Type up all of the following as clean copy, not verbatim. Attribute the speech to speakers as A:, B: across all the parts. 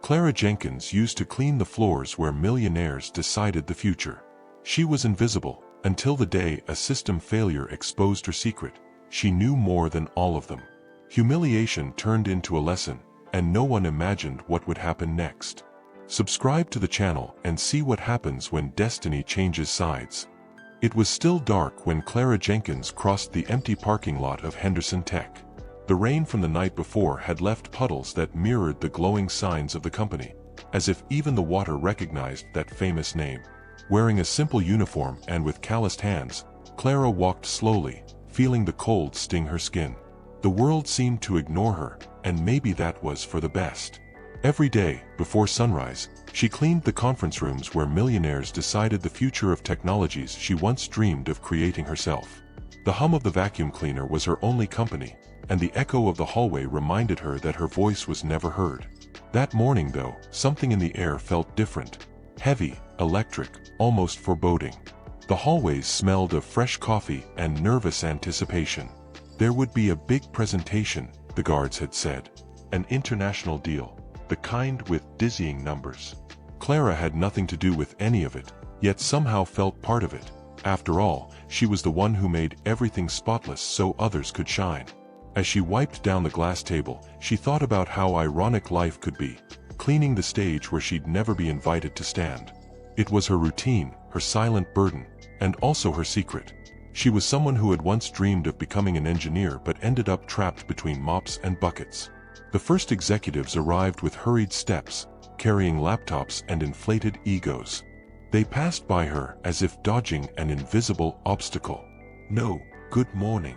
A: Clara Jenkins used to clean the floors where millionaires decided the future. She was invisible, until the day a system failure exposed her secret. She knew more than all of them. Humiliation turned into a lesson, and no one imagined what would happen next. Subscribe to the channel and see what happens when destiny changes sides. It was still dark when Clara Jenkins crossed the empty parking lot of Henderson Tech. The rain from the night before had left puddles that mirrored the glowing signs of the company, as if even the water recognized that famous name. Wearing a simple uniform and with calloused hands, Clara walked slowly, feeling the cold sting her skin. The world seemed to ignore her, and maybe that was for the best. Every day, before sunrise, she cleaned the conference rooms where millionaires decided the future of technologies she once dreamed of creating herself. The hum of the vacuum cleaner was her only company, and the echo of the hallway reminded her that her voice was never heard. That morning, though, something in the air felt different. Heavy, electric, almost foreboding. The hallways smelled of fresh coffee and nervous anticipation. There would be a big presentation, the guards had said. An international deal, the kind with dizzying numbers. Clara had nothing to do with any of it, yet somehow felt part of it. After all, she was the one who made everything spotless so others could shine. As she wiped down the glass table, she thought about how ironic life could be, cleaning the stage where she'd never be invited to stand. It was her routine, her silent burden, and also her secret. She was someone who had once dreamed of becoming an engineer but ended up trapped between mops and buckets. The first executives arrived with hurried steps, carrying laptops and inflated egos. They passed by her as if dodging an invisible obstacle. No, good morning.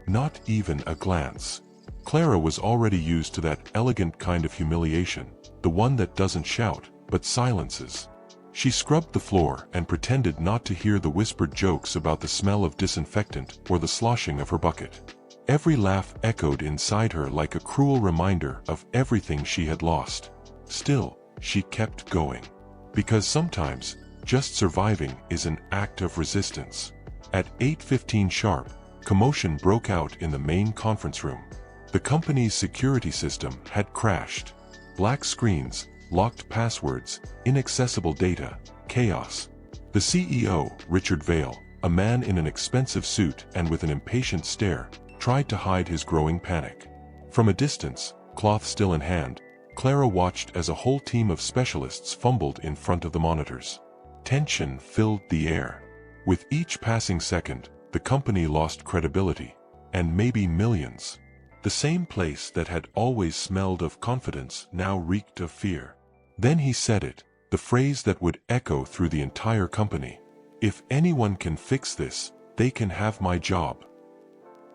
A: Not even a glance. Clara was already used to that elegant kind of humiliation, the one that doesn't shout, but silences. She scrubbed the floor and pretended not to hear the whispered jokes about the smell of disinfectant or the sloshing of her bucket. Every laugh echoed inside her like a cruel reminder of everything she had lost. Still, she kept going. Because sometimes, just surviving is an act of resistance. At 8:15 sharp, commotion broke out in the main conference room. The company's security system had crashed. Black screens, locked passwords, inaccessible data, chaos. The CEO, Richard Vail, a man in an expensive suit and with an impatient stare, tried to hide his growing panic. From a distance, cloth still in hand, Clara watched as a whole team of specialists fumbled in front of the monitors. Tension filled the air. With each passing second, the company lost credibility, and maybe millions. The same place that had always smelled of confidence now reeked of fear. Then he said it, the phrase that would echo through the entire company. If anyone can fix this, they can have my job.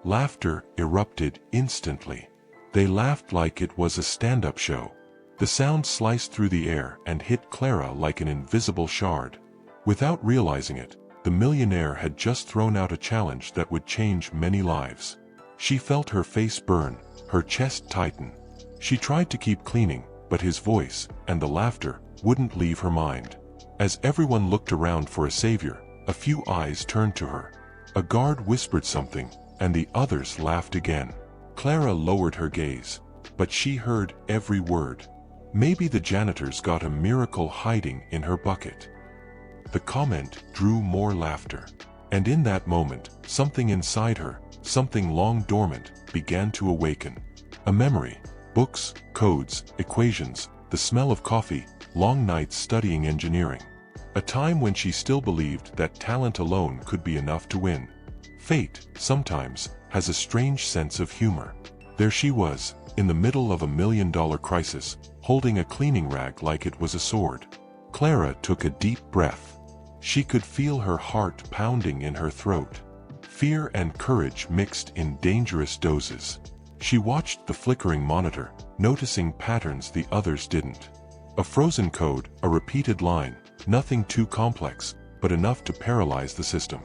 A: Laughter erupted instantly. They laughed like it was a stand-up show. The sound sliced through the air and hit Clara like an invisible shard. Without realizing it, the millionaire had just thrown out a challenge that would change many lives. She felt her face burn, her chest tighten. She tried to keep cleaning, but his voice, and the laughter, wouldn't leave her mind. As everyone looked around for a savior, a few eyes turned to her. A guard whispered something, and the others laughed again. Clara lowered her gaze, but she heard every word. Maybe the janitors got a miracle hiding in her bucket. The comment drew more laughter. And in that moment, something inside her, something long dormant, began to awaken. A memory, books, codes, equations, the smell of coffee, long nights studying engineering. A time when she still believed that talent alone could be enough to win. Fate, sometimes, has a strange sense of humor. There she was, in the middle of a million-dollar crisis, holding a cleaning rag like it was a sword. Clara took a deep breath. She could feel her heart pounding in her throat. Fear and courage mixed in dangerous doses. She watched the flickering monitor, noticing patterns the others didn't. A frozen code, a repeated line, nothing too complex, but enough to paralyze the system.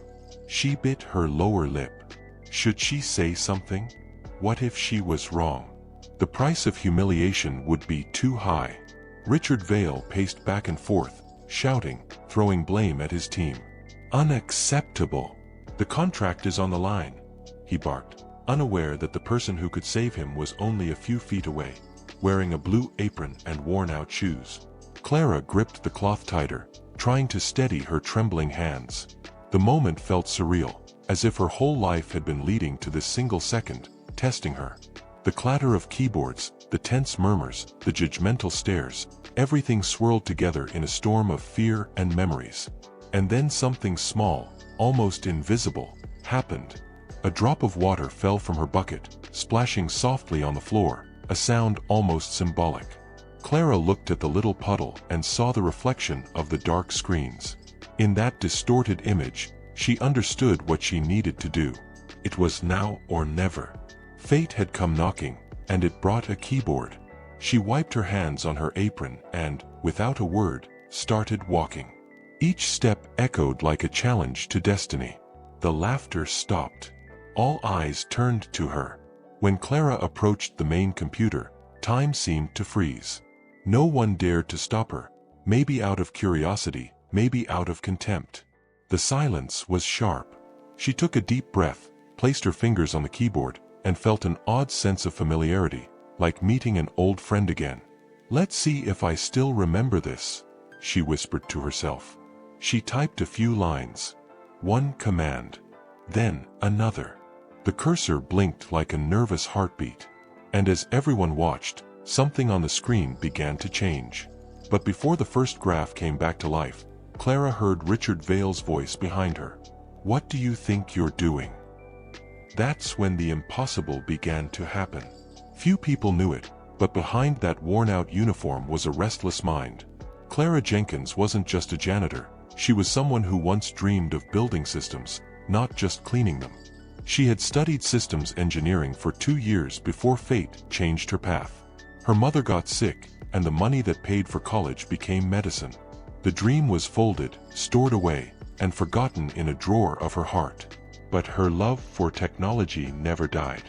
A: She bit her lower lip. Should she say something? What if she was wrong? The price of humiliation would be too high. Richard Vail paced back and forth, shouting, throwing blame at his team. Unacceptable! The contract is on the line, he barked, unaware that the person who could save him was only a few feet away. wearing a blue apron and worn-out shoes. Clara gripped the cloth tighter, trying to steady her trembling hands. The moment felt surreal, as if her whole life had been leading to this single second, testing her. The clatter of keyboards, the tense murmurs, the judgmental stares, everything swirled together in a storm of fear and memories. And then something small, almost invisible, happened. A drop of water fell from her bucket, splashing softly on the floor, a sound almost symbolic. Clara looked at the little puddle and saw the reflection of the dark screens. In that distorted image, she understood what she needed to do. It was now or never. Fate had come knocking, and it brought a keyboard. She wiped her hands on her apron and, without a word, started walking. Each step echoed like a challenge to destiny. The laughter stopped. All eyes turned to her. When Clara approached the main computer, time seemed to freeze. No one dared to stop her, maybe out of curiosity, maybe out of contempt. The silence was sharp. She took a deep breath, placed her fingers on the keyboard, and felt an odd sense of familiarity, like meeting an old friend again. "Let's see if I still remember this," she whispered to herself. She typed a few lines. One command. Then another. The cursor blinked like a nervous heartbeat. And as everyone watched, something on the screen began to change. But before the first graph came back to life, Clara heard Richard Vale's voice behind her. "What do you think you're doing?" That's when the impossible began to happen. Few people knew it, but behind that worn-out uniform was a restless mind. Clara Jenkins wasn't just a janitor, she was someone who once dreamed of building systems, not just cleaning them. She had studied systems engineering for 2 years before fate changed her path. Her mother got sick, and the money that paid for college became medicine. The dream was folded, stored away, and forgotten in a drawer of her heart. But her love for technology never died.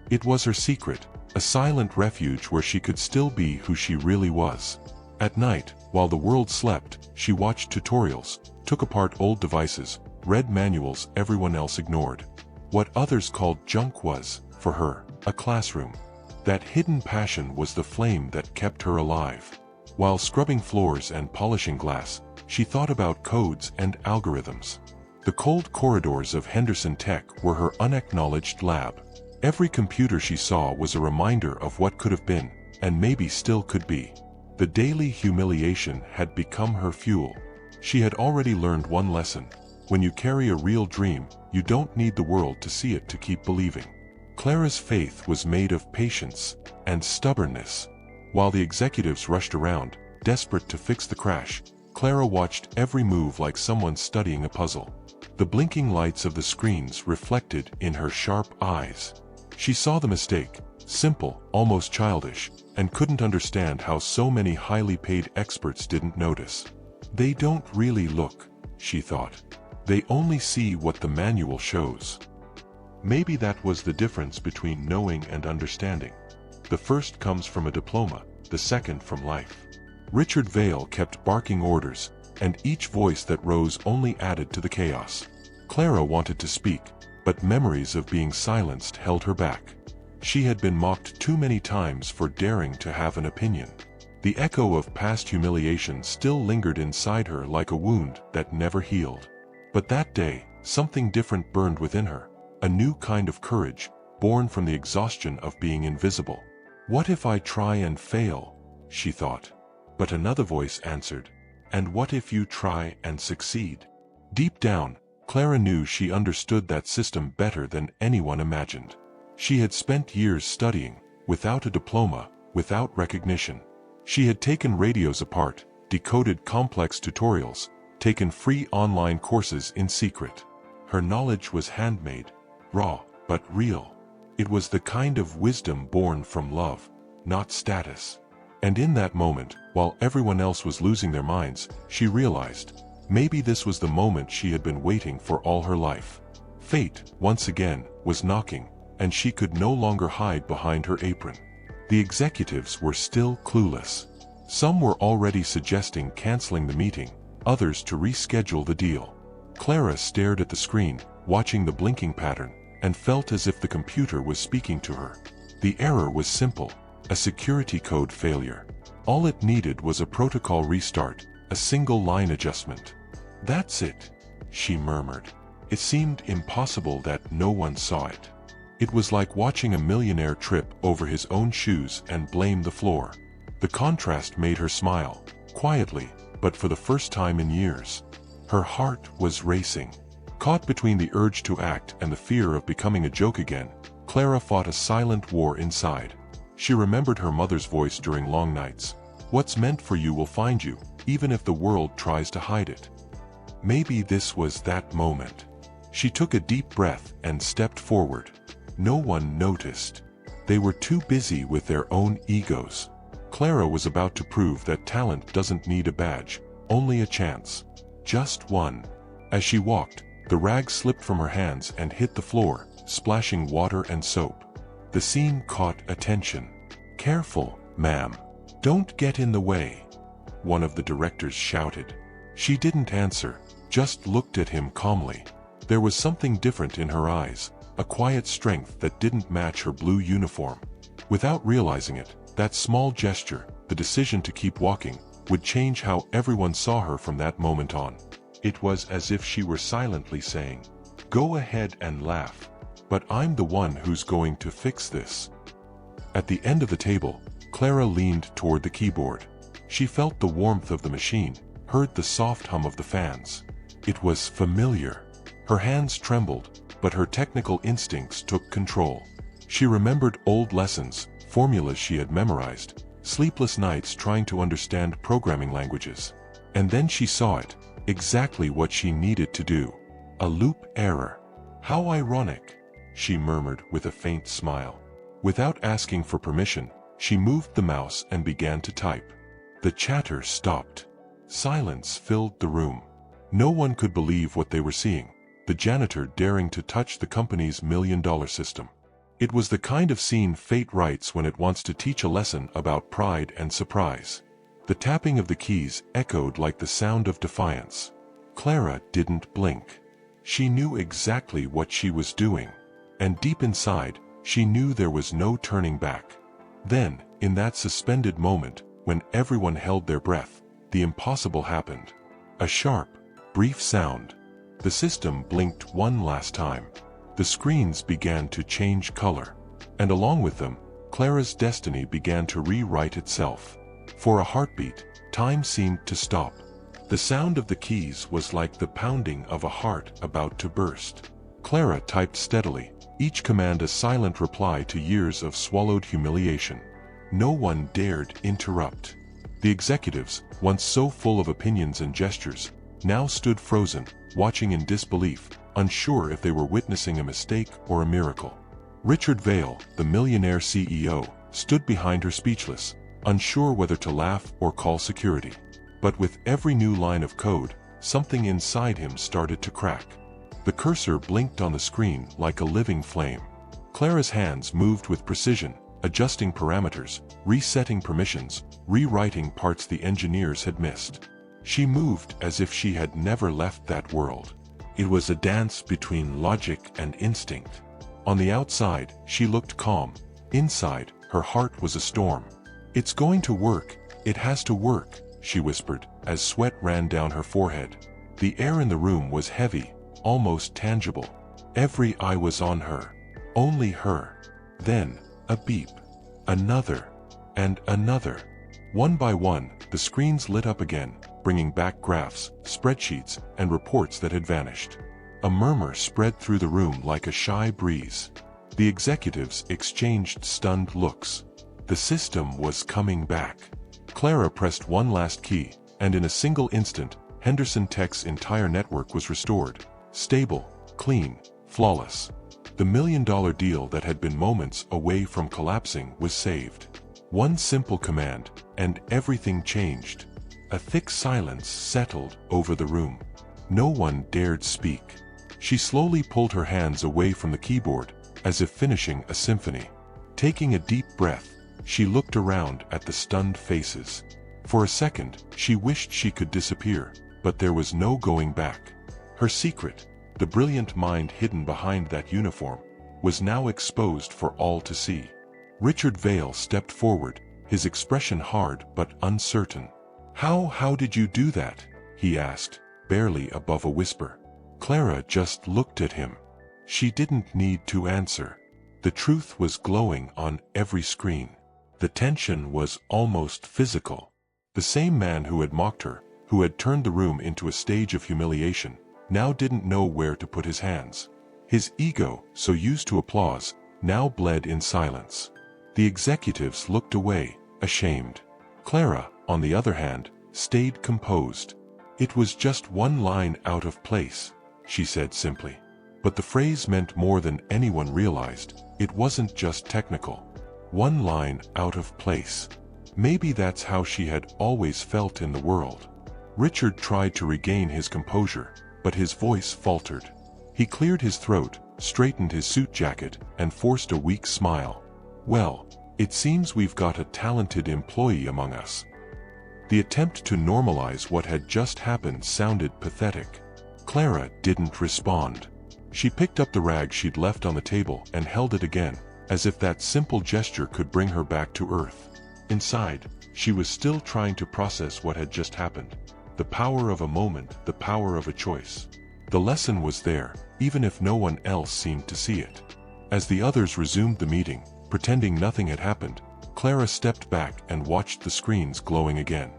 A: It was her secret, a silent refuge where she could still be who she really was. At night, while the world slept, she watched tutorials, took apart old devices, read manuals everyone else ignored. What others called junk was, for her, a classroom. That hidden passion was the flame that kept her alive. While scrubbing floors and polishing glass, she thought about codes and algorithms. The cold corridors of Henderson Tech were her unacknowledged lab. Every computer she saw was a reminder of what could have been, and maybe still could be. The daily humiliation had become her fuel. She had already learned one lesson. When you carry a real dream, you don't need the world to see it to keep believing. Clara's faith was made of patience and stubbornness. While the executives rushed around, desperate to fix the crash, Clara watched every move like someone studying a puzzle. The blinking lights of the screens reflected in her sharp eyes. She saw the mistake, simple, almost childish, and couldn't understand how so many highly paid experts didn't notice. They don't really look, she thought. They only see what the manual shows. Maybe that was the difference between knowing and understanding. The first comes from a diploma, the second from life. Richard Vale kept barking orders, and each voice that rose only added to the chaos. Clara wanted to speak, but memories of being silenced held her back. She had been mocked too many times for daring to have an opinion. The echo of past humiliation still lingered inside her like a wound that never healed. But that day, something different burned within her, a new kind of courage, born from the exhaustion of being invisible. "What if I try and fail?" she thought. But another voice answered, "And what if you try and succeed?" Deep down, Clara knew she understood that system better than anyone imagined. She had spent years studying, without a diploma, without recognition. She had taken radios apart, decoded complex tutorials, taken free online courses in secret. Her knowledge was handmade, raw, but real. It was the kind of wisdom born from love, not status. And in that moment, while everyone else was losing their minds, she realized, maybe this was the moment she had been waiting for all her life. Fate, once again, was knocking, and she could no longer hide behind her apron. The executives were still clueless. Some were already suggesting canceling the meeting, others to reschedule the deal. Clara stared at the screen, watching the blinking pattern, and felt as if the computer was speaking to her. The error was simple. A security code failure. All it needed was a protocol restart, a single line adjustment. "That's it," she murmured. It seemed impossible that no one saw it. It was like watching a millionaire trip over his own shoes and blame the floor. The contrast made her smile, quietly, but for the first time in years. Her heart was racing. Caught between the urge to act and the fear of becoming a joke again, Clara fought a silent war inside. She remembered her mother's voice during long nights. "What's meant for you will find you, even if the world tries to hide it." Maybe this was that moment. She took a deep breath and stepped forward. No one noticed. They were too busy with their own egos. Clara was about to prove that talent doesn't need a badge, only a chance. Just one. As she walked, the rag slipped from her hands and hit the floor, splashing water and soap. The scene caught attention. "Careful, ma'am. Don't get in the way," one of the directors shouted. She didn't answer, just looked at him calmly. There was something different in her eyes, a quiet strength that didn't match her blue uniform. Without realizing it, that small gesture, the decision to keep walking, would change how everyone saw her from that moment on. It was as if she were silently saying, "Go ahead and laugh, but I'm the one who's going to fix this." At the end of the table, Clara leaned toward the keyboard. She felt the warmth of the machine, heard the soft hum of the fans. It was familiar. Her hands trembled, but her technical instincts took control. She remembered old lessons, formulas she had memorized, sleepless nights trying to understand programming languages. And then she saw it, exactly what she needed to do. A loop error. "How ironic," she murmured with a faint smile. Without asking for permission, she moved the mouse and began to type. The chatter stopped. Silence filled the room. No one could believe what they were seeing. The janitor daring to touch the company's $1 million system. It was the kind of scene fate writes when it wants to teach a lesson about pride and surprise. The tapping of the keys echoed like the sound of defiance. Clara didn't blink. She knew exactly what she was doing. And deep inside, she knew there was no turning back. Then, in that suspended moment, when everyone held their breath, the impossible happened. A sharp, brief sound. The system blinked one last time. The screens began to change color. And along with them, Clara's destiny began to rewrite itself. For a heartbeat, time seemed to stop. The sound of the keys was like the pounding of a heart about to burst. Clara typed steadily, each command a silent reply to years of swallowed humiliation. No one dared interrupt. The executives, once so full of opinions and gestures, now stood frozen, watching in disbelief, unsure if they were witnessing a mistake or a miracle. Richard Vail, the millionaire CEO, stood behind her speechless, unsure whether to laugh or call security. But with every new line of code, something inside him started to crack. The cursor blinked on the screen like a living flame. Clara's hands moved with precision, adjusting parameters, resetting permissions, rewriting parts the engineers had missed. She moved as if she had never left that world. It was a dance between logic and instinct. On the outside, she looked calm. Inside, her heart was a storm. "It's going to work. It has to work," she whispered, as sweat ran down her forehead. The air in the room was heavy, almost tangible. Every eye was on her. Only her. Then, a beep. Another. And another. One by one, the screens lit up again, bringing back graphs, spreadsheets, and reports that had vanished. A murmur spread through the room like a shy breeze. The executives exchanged stunned looks. The system was coming back. Clara pressed one last key, and in a single instant, Henderson Tech's entire network was restored. Stable, clean, flawless. The $1 million deal that had been moments away from collapsing was saved. One simple command, and everything changed. A thick silence settled over the room. No one dared speak. She slowly pulled her hands away from the keyboard, as if finishing a symphony. Taking a deep breath, she looked around at the stunned faces. For a second, she wished she could disappear, but there was no going back. Her secret, the brilliant mind hidden behind that uniform, was now exposed for all to see. Richard Vale stepped forward, his expression hard but uncertain. How did you do that?" he asked, barely above a whisper. Clara just looked at him. She didn't need to answer. The truth was glowing on every screen. The tension was almost physical. The same man who had mocked her, who had turned the room into a stage of humiliation, now didn't know where to put his hands. His ego, so used to applause, now bled in silence. The executives looked away, ashamed. Clara, on the other hand, stayed composed. "It was just one line out of place," she said simply. But the phrase meant more than anyone realized. It wasn't just technical. One line out of place. Maybe that's how she had always felt in the world. Richard tried to regain his composure, but his voice faltered. He cleared his throat, straightened his suit jacket, and forced a weak smile. "Well, it seems we've got a talented employee among us." The attempt to normalize what had just happened sounded pathetic. Clara didn't respond. She picked up the rag she'd left on the table and held it again, as if that simple gesture could bring her back to earth. Inside, she was still trying to process what had just happened. The power of a moment, the power of a choice. The lesson was there, even if no one else seemed to see it. As the others resumed the meeting, pretending nothing had happened, Clara stepped back and watched the screens glowing again.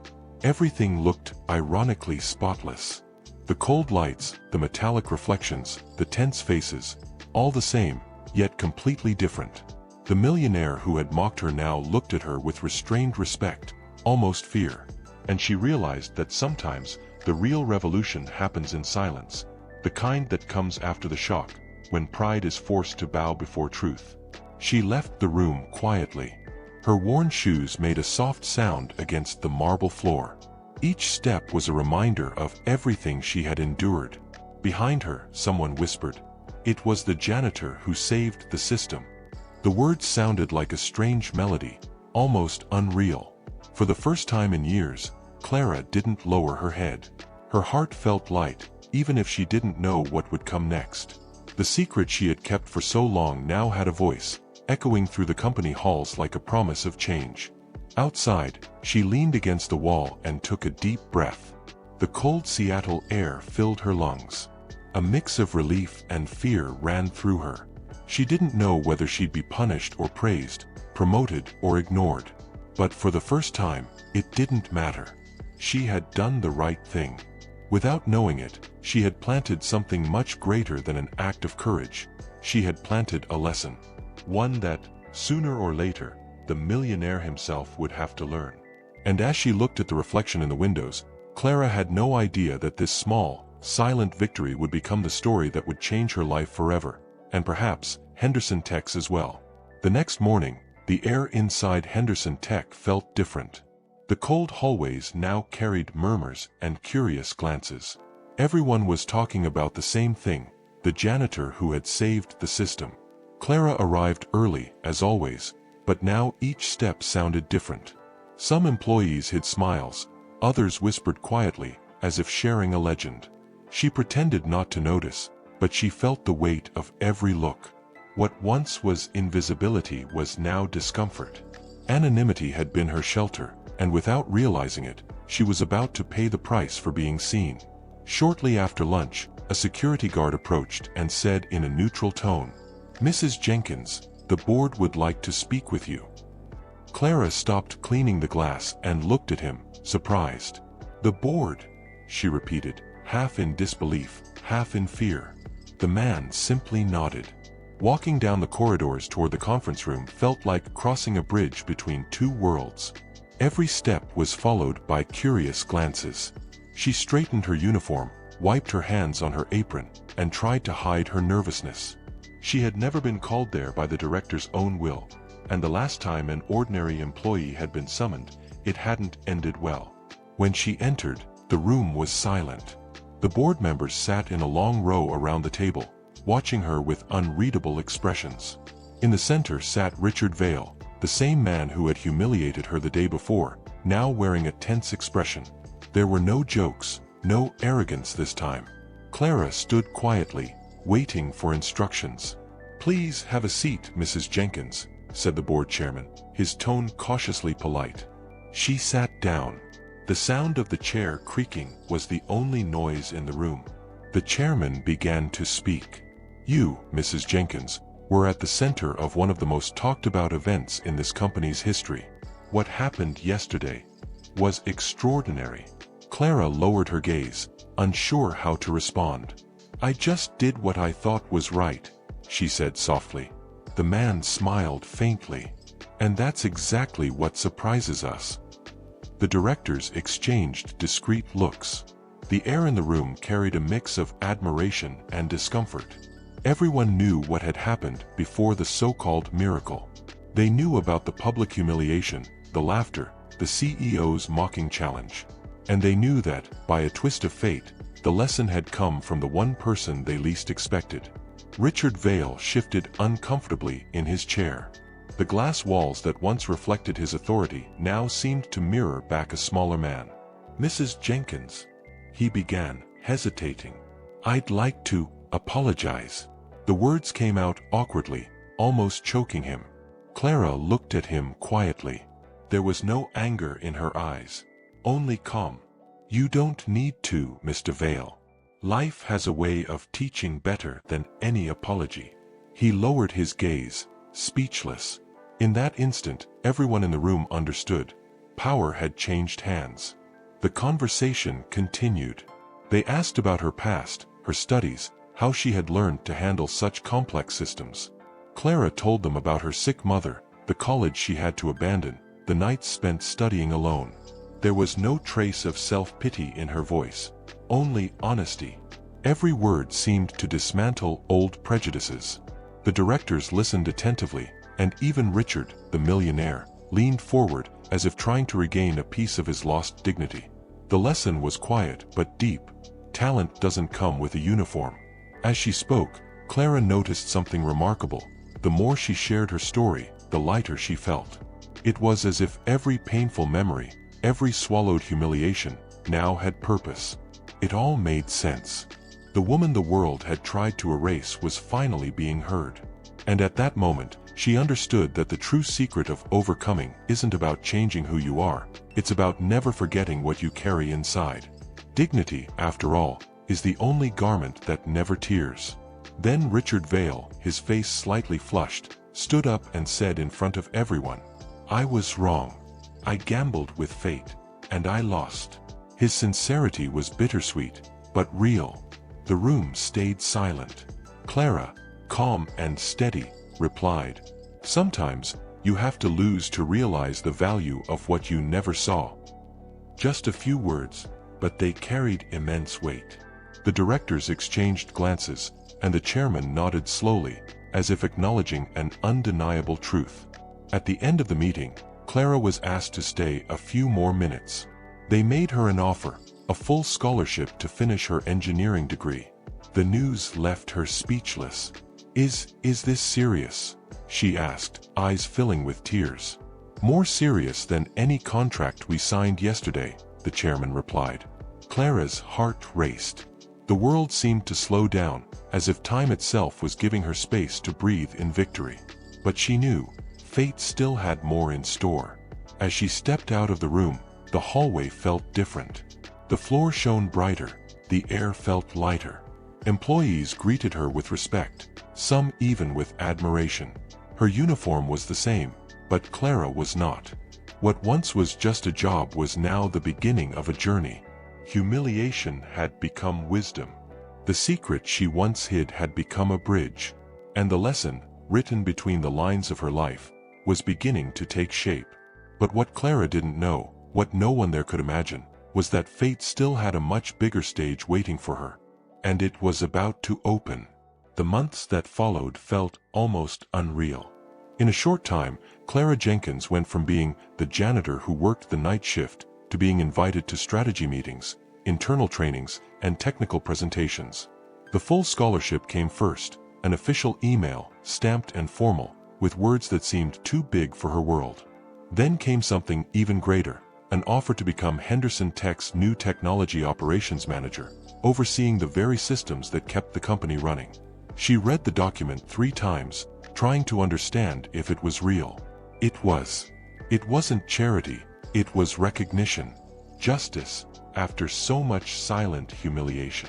A: Everything looked ironically spotless. The cold lights, the metallic reflections, the tense faces, all the same, yet completely different. The millionaire who had mocked her now looked at her with restrained respect, almost fear. And she realized that sometimes the real revolution happens in silence, the kind that comes after the shock, when pride is forced to bow before truth. She left the room quietly. Her worn shoes made a soft sound against the marble floor. Each step was a reminder of everything she had endured. Behind her, someone whispered, "It was the janitor who saved the system." The words sounded like a strange melody, almost unreal. For the first time in years, Clara didn't lower her head. Her heart felt light, even if she didn't know what would come next. The secret she had kept for so long now had a voice, echoing through the company halls like a promise of change. Outside, she leaned against the wall and took a deep breath. The cold Seattle air filled her lungs. A mix of relief and fear ran through her. She didn't know whether she'd be punished or praised, promoted or ignored. But for the first time, it didn't matter. She had done the right thing. Without knowing it, she had planted something much greater than an act of courage. She had planted a lesson. One that, sooner or later, the millionaire himself would have to learn. And as she looked at the reflection in the windows, Clara had no idea that this small, silent victory would become the story that would change her life forever, and perhaps Henderson Tech's as well. The next morning, the air inside Henderson Tech felt different. The cold hallways now carried murmurs and curious glances. Everyone was talking about the same thing, the janitor who had saved the system. Clara arrived early, as always, but now each step sounded different. Some employees hid smiles, others whispered quietly, as if sharing a legend. She pretended not to notice, but she felt the weight of every look. What once was invisibility was now discomfort. Anonymity had been her shelter, and without realizing it, she was about to pay the price for being seen. Shortly after lunch, a security guard approached and said in a neutral tone, "Mrs. Jenkins, the board would like to speak with you." Clara stopped cleaning the glass and looked at him, surprised. "The board?" she repeated, half in disbelief, half in fear. The man simply nodded. Walking down the corridors toward the conference room felt like crossing a bridge between two worlds. Every step was followed by curious glances. She straightened her uniform, wiped her hands on her apron, and tried to hide her nervousness. She had never been called there by the director's own will, and the last time an ordinary employee had been summoned, it hadn't ended well. When she entered, the room was silent. The board members sat in a long row around the table, watching her with unreadable expressions. In the center sat Richard Vale, the same man who had humiliated her the day before, now wearing a tense expression. There were no jokes, no arrogance this time. Clara stood quietly, waiting for instructions. "Please have a seat, Mrs. Jenkins," said the board chairman, his tone cautiously polite. She sat down. The sound of the chair creaking was the only noise in the room. The chairman began to speak. You, Mrs. Jenkins, were at the center of one of the most talked about events in this company's history. What happened yesterday was extraordinary. Clara lowered her gaze, unsure how to respond. I just did what I thought was right, she said softly. The man smiled faintly. And that's exactly what surprises us. The directors exchanged discreet looks. The air in the room carried a mix of admiration and discomfort. Everyone knew what had happened before the so-called miracle. They knew about the public humiliation, the laughter, the CEO's mocking challenge. And they knew that, by a twist of fate, the lesson had come from the one person they least expected. Richard Vale shifted uncomfortably in his chair. The glass walls that once reflected his authority now seemed to mirror back a smaller man. Mrs. Jenkins, he began, hesitating. I'd like to apologize. The words came out awkwardly, almost choking him. Clara looked at him quietly. There was no anger in her eyes, only calm. You don't need to, Mr. Vale. Life has a way of teaching better than any apology. He lowered his gaze, speechless. In that instant, everyone in the room understood. Power had changed hands. The conversation continued. They asked about her past, her studies, how she had learned to handle such complex systems. Clara told them about her sick mother, the college she had to abandon, the nights spent studying alone. There was no trace of self-pity in her voice, only honesty. Every word seemed to dismantle old prejudices. The directors listened attentively, and even Richard, the millionaire, leaned forward as if trying to regain a piece of his lost dignity. The lesson was quiet but deep. Talent doesn't come with a uniform. As she spoke, Clara noticed something remarkable. The more she shared her story, the lighter she felt. It was as if every painful memory, every swallowed humiliation, now had purpose. It all made sense. The woman the world had tried to erase was finally being heard. And at that moment, she understood that the true secret of overcoming isn't about changing who you are, it's about never forgetting what you carry inside. Dignity, after all, is the only garment that never tears. Then Richard Vale, his face slightly flushed, stood up and said in front of everyone, I was wrong. I gambled with fate, and I lost. His sincerity was bittersweet, but real. The room stayed silent. Clara, calm and steady, replied, sometimes, you have to lose to realize the value of what you never saw. Just a few words, but they carried immense weight. The directors exchanged glances, and the chairman nodded slowly, as if acknowledging an undeniable truth. At the end of the meeting, Clara was asked to stay a few more minutes. They made her an offer, a full scholarship to finish her engineering degree. The news left her speechless. Is this serious? She asked, eyes filling with tears. More serious than any contract we signed yesterday, the chairman replied. Clara's heart raced. The world seemed to slow down, as if time itself was giving her space to breathe in victory. But she knew, fate still had more in store. As she stepped out of the room, the hallway felt different. The floor shone brighter, the air felt lighter. Employees greeted her with respect, some even with admiration. Her uniform was the same, but Clara was not. What once was just a job was now the beginning of a journey. Humiliation had become wisdom. The secret she once hid had become a bridge. And the lesson, written between the lines of her life, was beginning to take shape. But what Clara didn't know, what no one there could imagine, was that fate still had a much bigger stage waiting for her. And it was about to open. The months that followed felt almost unreal. In a short time, Clara Jenkins went from being the janitor who worked the night shift to being invited to strategy meetings, internal trainings, and technical presentations. The full scholarship came first, an official email, stamped and formal, with words that seemed too big for her world. Then came something even greater, an offer to become Henderson Tech's new technology operations manager, overseeing the very systems that kept the company running. She read the document 3 times, trying to understand if it was real. It was. It wasn't charity, it was recognition. Justice, after so much silent humiliation.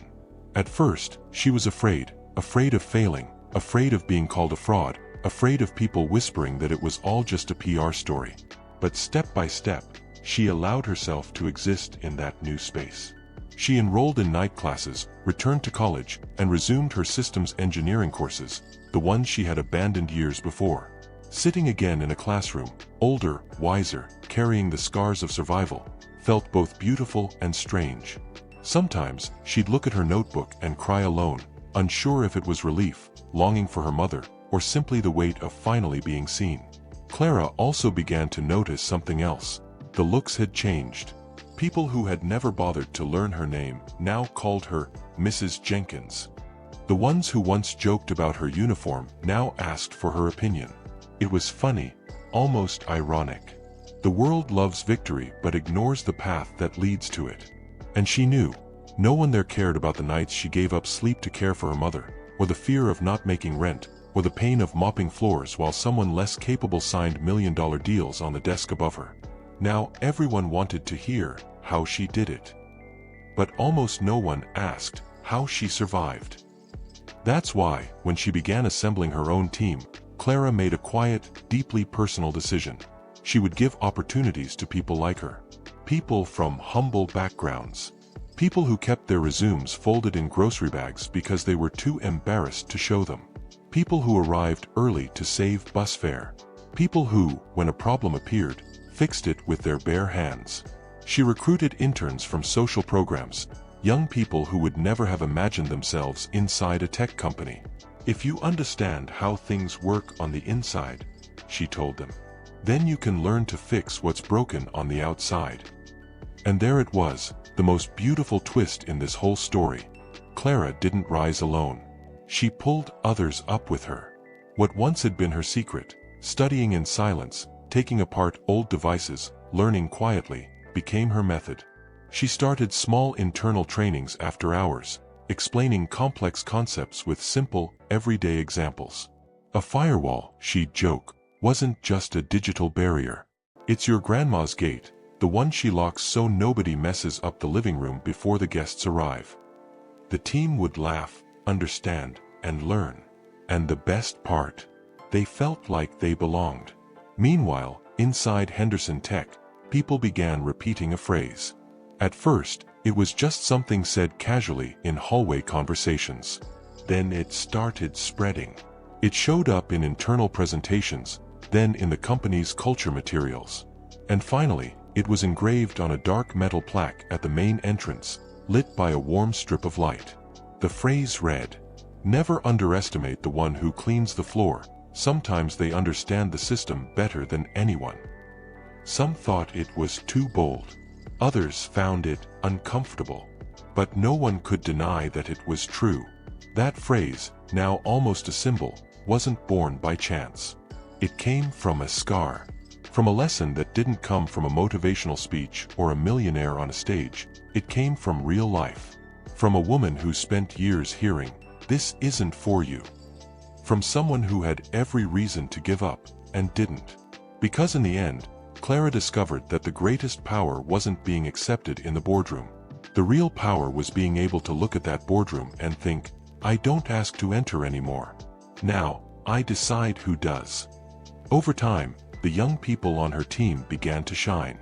A: At first, she was afraid of failing, afraid of being called a fraud, afraid of people whispering that it was all just a PR story. But step by step, she allowed herself to exist in that new space. She enrolled in night classes, returned to college, and resumed her systems engineering courses, the ones she had abandoned years before. Sitting again in a classroom, older, wiser, carrying the scars of survival, felt both beautiful and strange. Sometimes, she'd look at her notebook and cry alone, unsure if it was relief, longing for her mother, or simply the weight of finally being seen. Clara also began to notice something else. The looks had changed. People who had never bothered to learn her name now called her Mrs. Jenkins. The ones who once joked about her uniform now asked for her opinion. It was funny, almost ironic. The world loves victory but ignores the path that leads to it. And she knew, no one there cared about the nights she gave up sleep to care for her mother, or the fear of not making rent, or the pain of mopping floors while someone less capable signed million-dollar deals on the desk above her. Now everyone wanted to hear how she did it. But almost no one asked how she survived. That's why, when she began assembling her own team, Clara made a quiet, deeply personal decision. She would give opportunities to people like her. People from humble backgrounds. People who kept their resumes folded in grocery bags because they were too embarrassed to show them. People who arrived early to save bus fare. People who, when a problem appeared, fixed it with their bare hands. She recruited interns from social programs, young people who would never have imagined themselves inside a tech company. If you understand how things work on the inside, she told them, then you can learn to fix what's broken on the outside. And there it was, the most beautiful twist in this whole story. Clara didn't rise alone. She pulled others up with her. What once had been her secret, studying in silence, taking apart old devices, learning quietly, became her method. She started small internal trainings after hours, explaining complex concepts with simple, everyday examples. A firewall, she'd joke, wasn't just a digital barrier. It's your grandma's gate, the one she locks so nobody messes up the living room before the guests arrive. The team would laugh, understand, and learn. And the best part, they felt like they belonged. Meanwhile, inside Henderson Tech, people began repeating a phrase. At first, it was just something said casually in hallway conversations. Then it started spreading. It showed up in internal presentations, then in the company's culture materials. And finally, it was engraved on a dark metal plaque at the main entrance, lit by a warm strip of light. The phrase read, "Never underestimate the one who cleans the floor. Sometimes they understand the system better than anyone." Some thought it was too bold. Others found it uncomfortable. But no one could deny that it was true. That phrase, now almost a symbol, wasn't born by chance. It came from a scar. From a lesson that didn't come from a motivational speech or a millionaire on a stage. It came from real life. From a woman who spent years hearing, "This isn't for you." From someone who had every reason to give up, and didn't. Because in the end, Clara discovered that the greatest power wasn't being accepted in the boardroom. The real power was being able to look at that boardroom and think, "I don't ask to enter anymore. Now, I decide who does." Over time, the young people on her team began to shine.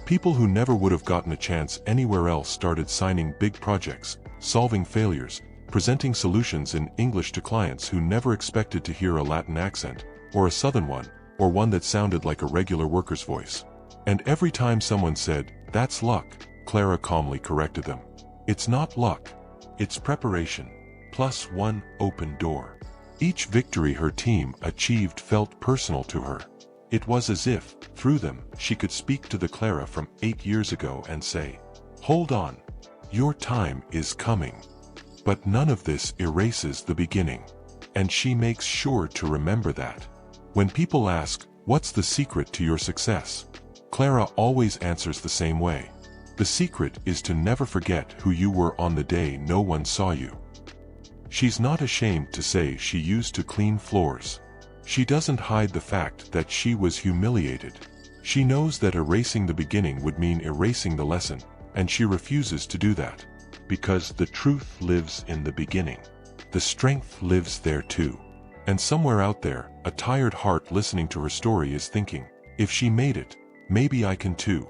A: People who never would have gotten a chance anywhere else started signing big projects, solving failures, presenting solutions in English to clients who never expected to hear a Latin accent, or a Southern one, or one that sounded like a regular worker's voice. And every time someone said, "That's luck," Clara calmly corrected them. "It's not luck. It's preparation, plus one open door." Each victory her team achieved felt personal to her. It was as if, through them, she could speak to the Clara from 8 years ago and say, "Hold on. Your time is coming." But none of this erases the beginning. And she makes sure to remember that. When people ask, "What's the secret to your success?" Clara always answers the same way. The secret is to never forget who you were on the day no one saw you. She's not ashamed to say she used to clean floors. She doesn't hide the fact that she was humiliated. She knows that erasing the beginning would mean erasing the lesson, and she refuses to do that. Because the truth lives in the beginning. The strength lives there too. And somewhere out there, a tired heart listening to her story is thinking, if she made it, maybe I can too.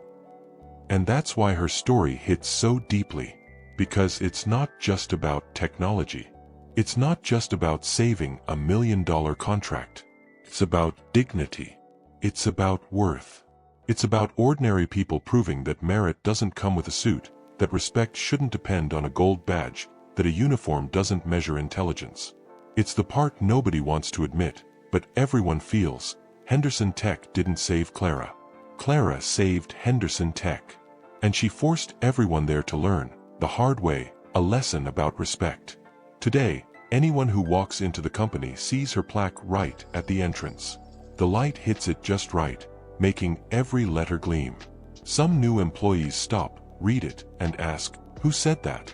A: And that's why her story hits so deeply. Because it's not just about technology. It's not just about saving $1 million contract. It's about dignity. It's about worth. It's about ordinary people proving that merit doesn't come with a suit, that respect shouldn't depend on a gold badge, that a uniform doesn't measure intelligence. It's the part nobody wants to admit, but everyone feels. Henderson Tech didn't save Clara. Clara saved Henderson Tech. And she forced everyone there to learn, the hard way, a lesson about respect. Today, anyone who walks into the company sees her plaque right at the entrance. The light hits it just right, making every letter gleam. Some new employees stop, read it, and ask, who said that?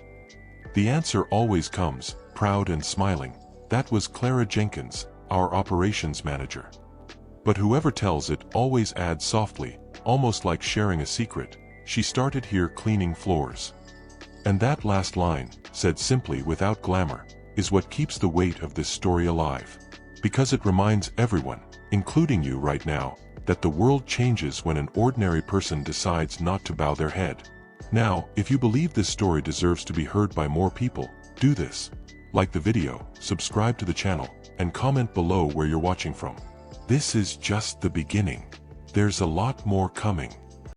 A: The answer always comes, proud and smiling. That was Clara Jenkins, our operations manager. But whoever tells it always adds softly, almost like sharing a secret, she started here cleaning floors. And that last line, said simply without glamour, is what keeps the weight of this story alive. Because it reminds everyone, including you right now, that the world changes when an ordinary person decides not to bow their head. Now, if you believe this story deserves to be heard by more people, do this. Like the video, subscribe to the channel, and comment below where you're watching from. This is just the beginning. There's a lot more coming.